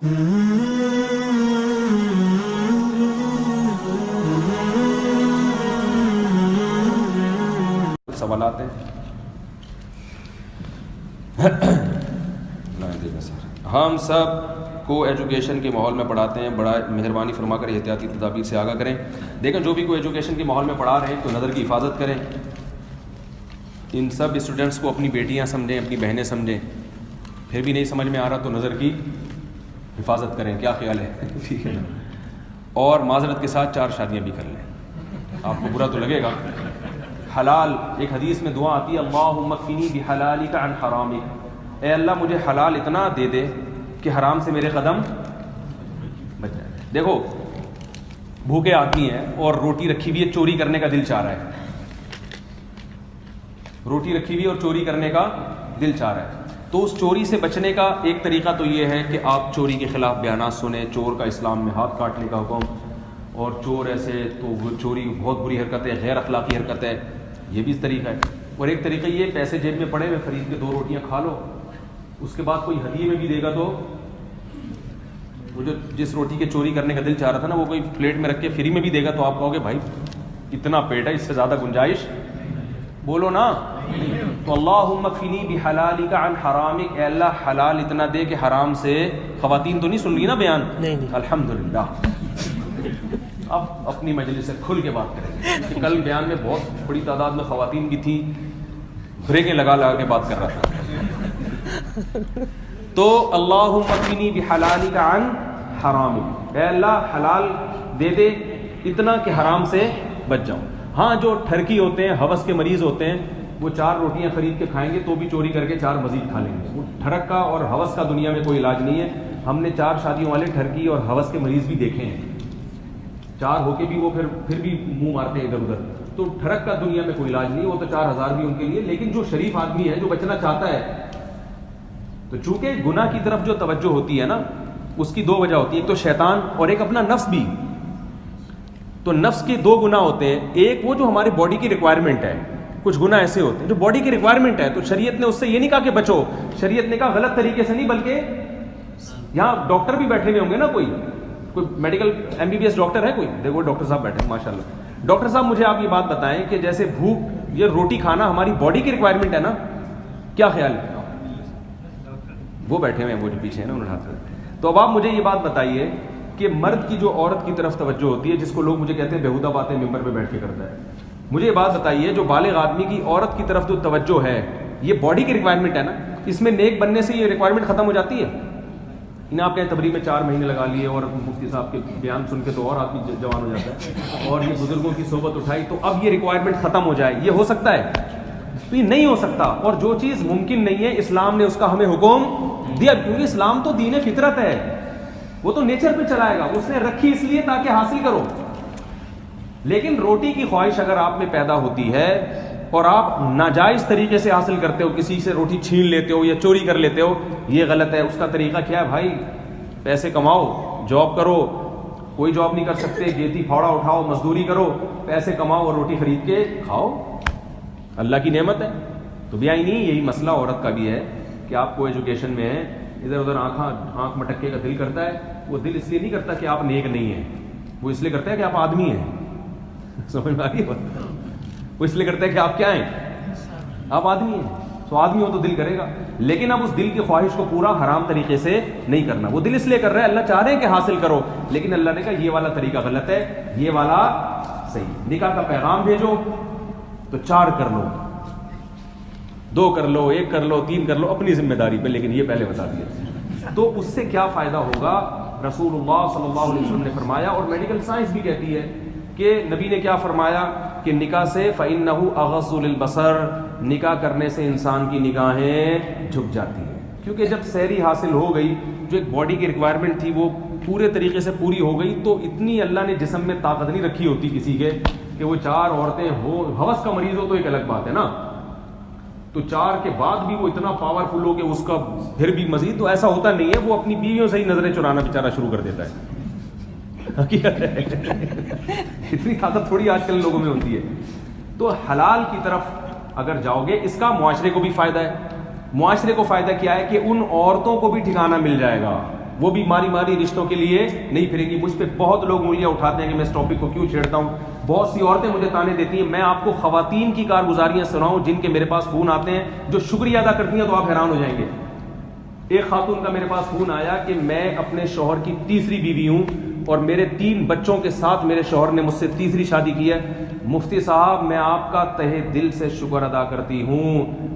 سوالات ہیں؟ ہم سب کو ایجوکیشن کے ماحول میں پڑھاتے ہیں، بڑا مہربانی فرما کر احتیاطی تدابیر سے آگاہ کریں۔ دیکھیں جو بھی کوئی ایجوکیشن کے ماحول میں پڑھا رہے ہیں تو نظر کی حفاظت کریں۔ ان سب اسٹوڈنٹس کو اپنی بیٹیاں سمجھیں، اپنی بہنیں سمجھیں۔ پھر بھی نہیں سمجھ میں آ رہا تو نظر کی حفاظت کریں، کیا خیال ہے؟ ٹھیک ہے نا؟ اور معذرت کے ساتھ 4 شادیاں بھی کر لیں، آپ کو برا تو لگے گا۔ حلال، ایک حدیث میں دعا آتی ہے، اللہم اکفنی بحلالک عن حرامک، اے اللہ مجھے حلال اتنا دے دے کہ حرام سے میرے قدم بچ جائے۔ دیکھو بھوکے آدمی ہیں اور روٹی رکھی ہوئی ہے، چوری کرنے کا دل چاہ رہا ہے، روٹی رکھی ہوئی اور چوری کرنے کا دل چاہ رہا ہے، تو اس چوری سے بچنے کا ایک طریقہ تو یہ ہے کہ آپ چوری کے خلاف بیانات سنیں، چور کا اسلام میں ہاتھ کاٹنے کا حکم، اور چور ایسے تو وہ چوری بہت بری حرکت ہے، غیر اخلاقی حرکت ہے، یہ بھی اس طریقہ ہے۔ اور ایک طریقہ یہ، پیسے جیب میں پڑے ہوئے خرید کے 2 روٹیاں کھا لو، اس کے بعد کوئی ہدیے میں بھی دے گا تو وہ جو جس روٹی کے چوری کرنے کا دل چاہ رہا تھا نا، وہ کوئی پلیٹ میں رکھ کے فری میں بھی دے گا تو آپ کہو گے بھائی اتنا پیٹ ہے، اس سے زیادہ گنجائش بولو نا۔ تو اللہم اکفنی بحلالک عن حرامک، اے اللہ حلال اتنا دے کہ حرام سے، خواتین تو نہیں سن رہی نا بیان؟ الحمدللہ۔ اب اپنی مجلس سے کھل کے بات کریں کہ کل بیان میں بہت بڑی تعداد میں خواتین کی تھی، بریکیں لگا لگا کے بات کر رہا تھا۔ تو اللہم اکفنی بحلالک عن حرامک، اے اللہ حلال دے دے اتنا کہ حرام سے بچ جاؤں۔ ہاں جو ٹھرکی ہوتے ہیں، ہوس کے مریض ہوتے ہیں، وہ 4 روٹیاں خرید کے کھائیں گے تو بھی چوری کر کے 4 مزید کھا لیں گے۔ وہ ٹھڑک کا اور ہوس کا دنیا میں کوئی علاج نہیں ہے۔ ہم نے 4 شادیوں والے ٹھرکی اور ہوس کے مریض بھی دیکھے ہیں، 4 ہو کے بھی وہ پھر بھی منہ مارتے ہیں ادھر ادھر۔ تو ٹھڑک کا دنیا میں کوئی علاج نہیں، وہ تو 4000 بھی ان کے لیے۔ لیکن جو شریف آدمی ہے، جو بچنا چاہتا ہے، تو چونکہ گناہ کی طرف جو توجہ ہوتی ہے نا، اس کی 2 وجہ ہوتی ہے، ایک تو شیطان اور ایک اپنا نفس بھی۔ تو نفس کے 2 گناہ ہوتے ہیں، ایک وہ جو ہمارے باڈی کی ریکوائرمنٹ ہے، کچھ گناہ ایسے ہوتے ہیں جو باڈی کی ریکوائرمنٹ ہے، تو شریعت نے اس سے یہ نہیں کہا کہ بچو، شریعت نے کہا غلط طریقے سے نہیں، بلکہ یہاں ڈاکٹر بھی بیٹھے ہوئے ہوں گے نا، کوئی میڈیکل MBBS ڈاکٹر ہے کوئی، دیکھو ڈاکٹر صاحب بیٹھے ہیں ماشاءاللہ۔ ڈاکٹر صاحب مجھے آپ یہ بات بتائیں کہ جیسے بھوک، یہ روٹی کھانا ہماری باڈی کی ریکوائرمنٹ ہے نا، کیا خیال ہے؟ وہ بیٹھے ہوئے ہیں، وہ جو پیچھے ہیں نا، انہوں نے ہاتھ۔ تو اب آپ مجھے یہ بات بتائیے کہ مرد کی جو عورت کی طرف توجہ ہوتی ہے، جس کو لوگ مجھے کہتے ہیں بیہودہ باتیں ممبر پہ بیٹھ کے کرتا ہے، مجھے یہ بات بتائیے جو بالغ آدمی کی عورت کی طرف جو توجہ ہے، یہ باڈی کی ریکوائرمنٹ ہے نا، اس میں نیک بننے سے یہ ریکوائرمنٹ ختم ہو جاتی ہے؟ انہیں آپ کہیں تبلیغ میں 4 مہینے لگا لیے اور مفتی صاحب کے بیان سن کے تو اور آدمی جوان ہو جاتا ہے، اور یہ بزرگوں کی صحبت اٹھائی تو اب یہ ریکوائرمنٹ ختم ہو جائے، یہ ہو سکتا ہے؟ تو یہ نہیں ہو سکتا۔ اور جو چیز ممکن نہیں ہے، اسلام نے اس کا ہمیں حکم دیا، کیونکہ اسلام تو دین فطرت ہے، وہ تو نیچر پہ چلائے گا، اس نے رکھی اس لیے تاکہ حاصل کرو۔ لیکن روٹی کی خواہش اگر آپ میں پیدا ہوتی ہے اور آپ ناجائز طریقے سے حاصل کرتے ہو، کسی سے روٹی چھین لیتے ہو یا چوری کر لیتے ہو، یہ غلط ہے۔ اس کا طریقہ کیا ہے بھائی؟ پیسے کماؤ، جاب کرو، کوئی جاب نہیں کر سکتے، گیتی پھاوڑا اٹھاؤ، مزدوری کرو، پیسے کماؤ اور روٹی خرید کے کھاؤ، اللہ کی نعمت ہے۔ تو بیائی نہیں، یہی مسئلہ عورت کا بھی ہے کہ آپ کو ایجوکیشن میں ہے، ادھر ادھر آنکھ مٹکے کا دل کرتا ہے، وہ دل اس لیے نہیں کرتا کہ آپ نیک نہیں ہیں، وہ اس لیے کرتا ہے کہ آپ آدمی ہیں، سمجھ میں آ رہی ہے؟ وہ اس لیے کرتا ہے کہ آپ کیا ہیں؟ آپ آدمی ہیں۔ تو آدمی ہو تو دل کرے گا، لیکن اب اس دل کی خواہش کو پورا حرام طریقے سے نہیں کرنا۔ وہ دل اس لیے کر رہا ہے، اللہ چاہ رہے ہیں کہ حاصل کرو، لیکن اللہ نے کہا یہ والا طریقہ غلط ہے، یہ والا صحیح۔ نکاح کا پیغام بھیجو تو 4 کر لو، 2 کر لو، 1 کر لو، 3 کر لو، اپنی ذمہ داری پہ، لیکن یہ پہلے بتا دیا۔ تو اس سے کیا فائدہ ہوگا؟ رسول اللہ صلی اللہ علیہ وسلم نے فرمایا، اور میڈیکل سائنس بھی کہتی ہے کہ نبی نے کیا فرمایا کہ نکاح سے فَإِنَّهُ أَغَضُّ لِلْبَصَرِ، نکاح کرنے سے انسان کی نگاہیں جھک جاتی ہیں، کیونکہ جب سحری حاصل ہو گئی، جو ایک باڈی کی ریکوائرمنٹ تھی وہ پورے طریقے سے پوری ہو گئی، تو اتنی اللہ نے جسم میں طاقت نہیں رکھی ہوتی کسی کے کہ وہ 4 عورتیں ہو، ہوس کا مریض ہو تو ایک الگ بات ہے نا، تو 4 کے بعد بھی وہ اتنا پاورفل ہو کہ اس کا پھر بھی مزید، تو ایسا ہوتا نہیں ہے، وہ اپنی بیویوں سے ہی نظریں چرانا بیچارہ شروع کر دیتا ہے، حقیقت ہے، اتنی طاقت تھوڑی آج کل لوگوں میں ہوتی ہے۔ تو حلال کی طرف اگر جاؤ گے، اس کا معاشرے کو بھی فائدہ ہے۔ معاشرے کو فائدہ کیا ہے کہ ان عورتوں کو بھی ٹھکانہ مل جائے گا، وہ بھی ماری ماری رشتوں کے لیے نہیں پھریں گی. مجھ پہ بہت لوگ انگلیاں اٹھاتے ہیں کہ میں اس ٹاپک کو کیوں چھیڑتا ہوں. بہت سی عورتیں مجھے تانے دیتی ہیں. میں آپ کو خواتین کی کارگزاریاں سناؤں جن کے میرے پاس فون آتے ہیں جو شکریہ ادا کرتی ہیں تو آپ حیران ہو جائیں گے. ایک خاتون کا میرے پاس فون آیا کہ میں اپنے شوہر کی تیسری بیوی ہوں اور میرے 3 بچوں کے ساتھ میرے شوہر نے مجھ سے تیسری شادی کی ہے. مفتی صاحب میں آپ کا تہہ دل سے شکر ادا کرتی ہوں.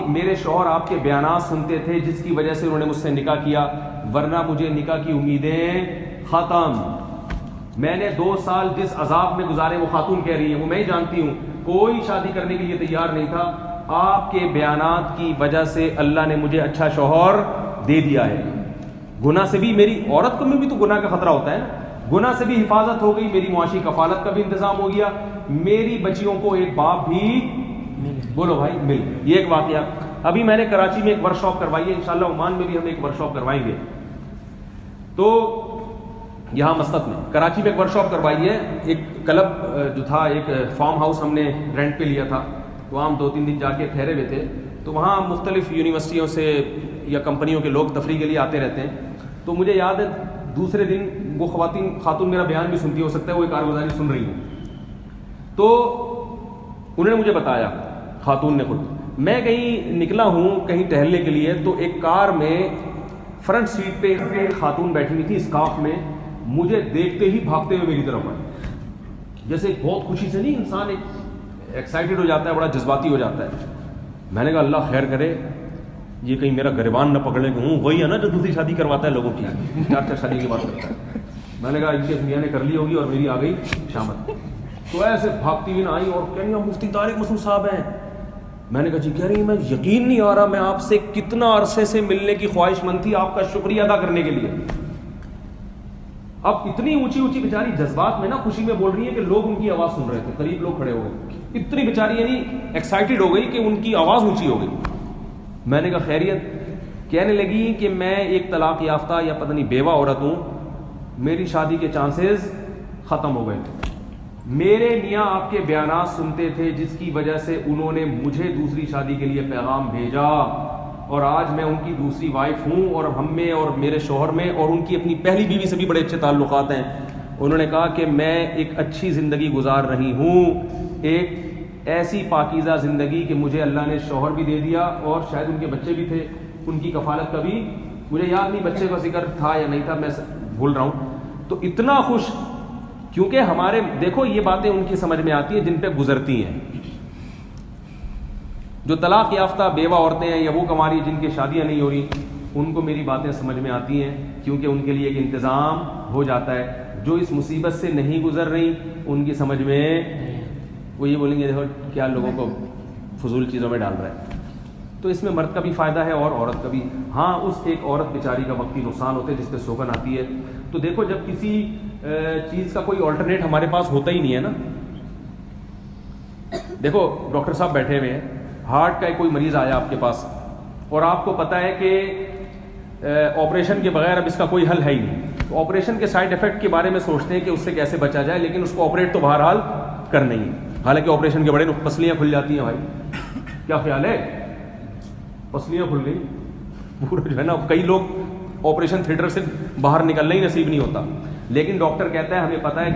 میرے شوہر آپ کے بیانات سنتے تھے جس کی وجہ سے انہوں نے مجھ سے نکاح کیا, ورنہ مجھے نکاح کی امیدیں ختم. میں نے 2 سال جس عذاب میں گزارے وہ خاتون کہہ رہی ہے وہ میں ہی جانتی ہوں. کوئی شادی کرنے کے لیے تیار نہیں تھا. آپ کے بیانات کی وجہ سے اللہ نے مجھے اچھا شوہر دے دیا ہے. گناہ سے بھی میری عورت کو میں بھی تو گناہ کا خطرہ ہوتا ہے نا, گناہ سے بھی حفاظت ہو گئی, میری معاشی کفالت کا بھی انتظام ہو گیا, میری بچیوں کو ایک باپ بھی بولو بھائی مل. یہ ایک واقعہ. ابھی میں نے کراچی میں ایک ورک شاپ کروائی ہے, انشاءاللہ عمان میں بھی ہم ایک ورک شاپ کروائیں گے. تو یہاں مسقط میں کراچی میں ایک ورک شاپ کروائی ہے. ایک کلب جو تھا, ایک فارم ہاؤس ہم نے رینٹ پہ لیا تھا, تو ہم 2-3 دن جا کے ٹھہرے ہوئے تھے. تو وہاں مختلف یونیورسٹیوں سے یا کمپنیوں کے لوگ تفریح کے لیے آتے رہتے ہیں. تو مجھے یاد ہے دوسرے دن وہ خاتون میرا بیان بھی سنتی, ہو سکتا ہے وہ کارگزاری سن رہی ہوں. تو انہوں نے مجھے بتایا, خاتون نے خود, میں کہیں نکلا ہوں کہیں ٹہلنے کے لیے, تو ایک کار میں فرنٹ سیٹ پہ ایک خاتون بیٹھی ہوئی تھی اسکارف میں. مجھے دیکھتے ہی بھاگتے ہوئے میری طرف آئی, جیسے بہت خوشی سے نہیں انسان ایکسائٹیڈ ہو جاتا ہے, بڑا جذباتی ہو جاتا ہے. میں نے کہا اللہ خیر کرے, یہ کہیں میرا گریبان نہ پکڑے کہ ہوں وہی ہے نا جو دوسری شادی کرواتا ہے لوگوں کی, 4 شادی کی بات کرتا ہے. میں نے کہا ان کے میاں نے کر لی ہوگی اور میری آ گئی شامت. تو ایسے بھاگتی ہوئی نہ آئی اور کہہ رہی ہیں مفتی طارق مسعود صاحب ہیں. میں نے کہا جی. کہہ رہی ہیں میں یقین نہیں آ رہا, میں آپ سے کتنا عرصے سے ملنے کی خواہش مند تھی آپ کا شکریہ ادا کرنے کے لیے. اب اتنی اونچی بیچاری جذبات میں نا خوشی میں بول رہی ہے کہ لوگ ان کی آواز سن رہے تھے, قریب لوگ کھڑے ہو گئے. اتنی بیچاری یعنی ایکسائٹیڈ ہو گئی کہ ان کی آواز اونچی ہو گئی. میں نے کہا خیریت. کہنے لگی کہ میں ایک طلاق یافتہ یا پتہ نہیں بیوہ عورت ہوں, میری شادی کے چانسز ختم ہو گئے. میرے میاں آپ کے بیانات سنتے تھے جس کی وجہ سے انہوں نے مجھے دوسری شادی کے لیے پیغام بھیجا, اور آج میں ان کی دوسری وائف ہوں, اور ہم میں اور میرے شوہر میں اور ان کی اپنی پہلی بیوی سے بھی بڑے اچھے تعلقات ہیں. انہوں نے کہا کہ میں ایک اچھی زندگی گزار رہی ہوں, ایک ایسی پاکیزہ زندگی کہ مجھے اللہ نے شوہر بھی دے دیا, اور شاید ان کے بچے بھی تھے, ان کی کفالت کا بھی مجھے یاد نہیں بچے کا ذکر تھا یا نہیں تھا, میں بھول رہا ہوں. تو اتنا خوش, کیونکہ ہمارے دیکھو یہ باتیں ان کی سمجھ میں آتی ہیں جن پہ گزرتی ہیں. جو طلاق یافتہ بیوہ عورتیں ہیں یا وہ کماری جن کی شادیاں نہیں ہو رہی, ان کو میری باتیں سمجھ میں آتی ہیں, کیونکہ ان کے لیے ایک انتظام ہو جاتا ہے. جو اس مصیبت سے نہیں گزر رہی ان کی سمجھ میں وہ یہ بولیں گے دیکھو کیا لوگوں کو فضول چیزوں میں ڈال رہا ہے. تو اس میں مرد کا بھی فائدہ ہے اور عورت کا بھی. ہاں اس ایک عورت بیچاری کا وقتی نقصان ہوتا ہے جس پہ سوگن آتی ہے. تو دیکھو جب کسی چیز کا کوئی آلٹرنیٹ ہمارے پاس ہوتا ہی نہیں ہے نا, دیکھو ڈاکٹر صاحب بیٹھے ہوئے ہیں, ہارٹ کا کوئی مریض آیا آپ کے پاس اور آپ کو پتہ ہے کہ آپریشن کے بغیر اب اس کا کوئی حل ہے ہی نہیں. تو آپریشن کے سائڈ افیکٹ کے بارے میں سوچتے ہیں کہ اس سے کیسے بچا جائے, لیکن اس کو آپریٹ تو بہرحال کرنا ہی ہے. حالانکہ آپریشن کے بڑے پسلیاں کھل جاتی ہیں بھائی, کیا خیال ہے, پسلیاں کھل گئی پورا جو ہے نا. کئی لوگ آپریشن تھیٹر سے باہر نکلنا ہی نصیب نہیں ہوتا, لیکن ڈاکٹر کہتا ہے ہمیں پتہ ہے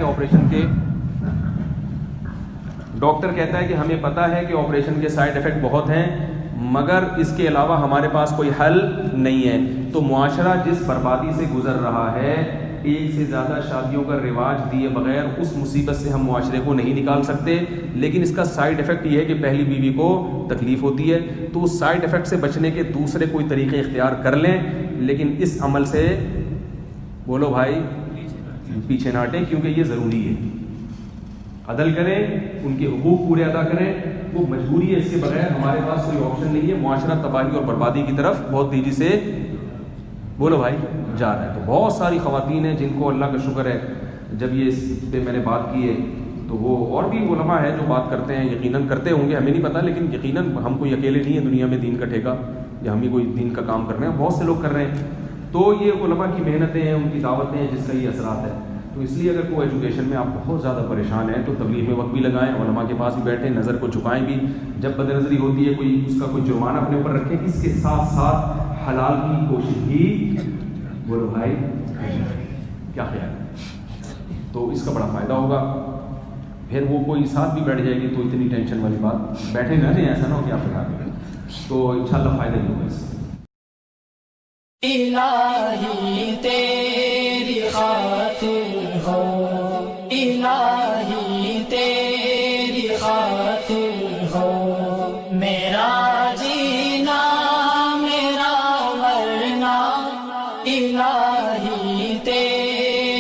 کہ ہمیں پتہ ہے کہ آپریشن کے سائڈ افیکٹ بہت ہیں, مگر اس کے علاوہ ہمارے پاس کوئی حل نہیں ہے. تو معاشرہ جس بربادی سے گزر رہا ہے, ایک سے زیادہ شادیوں کا رواج دیے بغیر اس مصیبت سے ہم معاشرے کو نہیں نکال سکتے. لیکن اس کا سائڈ افیکٹ یہ ہے کہ پہلی بیوی کو تکلیف ہوتی ہے, تو اس سائڈ افیکٹ سے بچنے کے دوسرے کوئی طریقے اختیار کر لیں, لیکن اس عمل سے بولو بھائی پیچھے نہ ہٹیں, کیونکہ یہ ضروری ہے. عدل کریں, ان کے حقوق پورے ادا کریں, وہ مجبوری ہے, اس کے بغیر ہمارے پاس کوئی آپشن نہیں ہے. معاشرہ تباہی اور بربادی کی طرف بہت تیزی سے بولو بھائی جا رہا ہے. تو بہت ساری خواتین ہیں جن کو اللہ کا شکر ہے, جب یہ اس پہ میں نے بات کی ہے تو وہ اور بھی علماء ہیں جو بات کرتے ہیں, یقیناً کرتے ہوں گے, ہمیں نہیں پتہ, لیکن یقیناً ہم کوئی اکیلے نہیں ہیں دنیا میں دین کا ٹھیکہ, یا ہم ہی کوئی دین کا کام کر رہے ہیں, بہت سے لوگ کر رہے ہیں. تو یہ علماء کی محنتیں ہیں, ان کی دعوتیں ہیں, جس کا یہ اثرات ہے. تو اس لیے اگر کوئی ایجوکیشن میں آپ بہت زیادہ پریشان ہیں تو تبلیغ میں وقت بھی لگائیں, علماء کے پاس بھی بیٹھیں, نظر کو جھکائیں بھی. جب بد نظری ہوتی ہے کوئی اس کا کوئی جرمانہ اپنے اوپر رکھیں, اس کے ساتھ ساتھ حلال کی کوشش بھی بولو بھائی کیا خیال ہے؟ تو اس کا بڑا فائدہ ہوگا. پھر وہ کوئی ساتھ بھی بیٹھ جائے گی تو اتنی ٹینشن والی بات بیٹھے نہ رہیں، ایسا نہ ہو کہ آپ بٹھا دیں. تو انشاءاللہ فائدہ ہی ہوگا اس سے.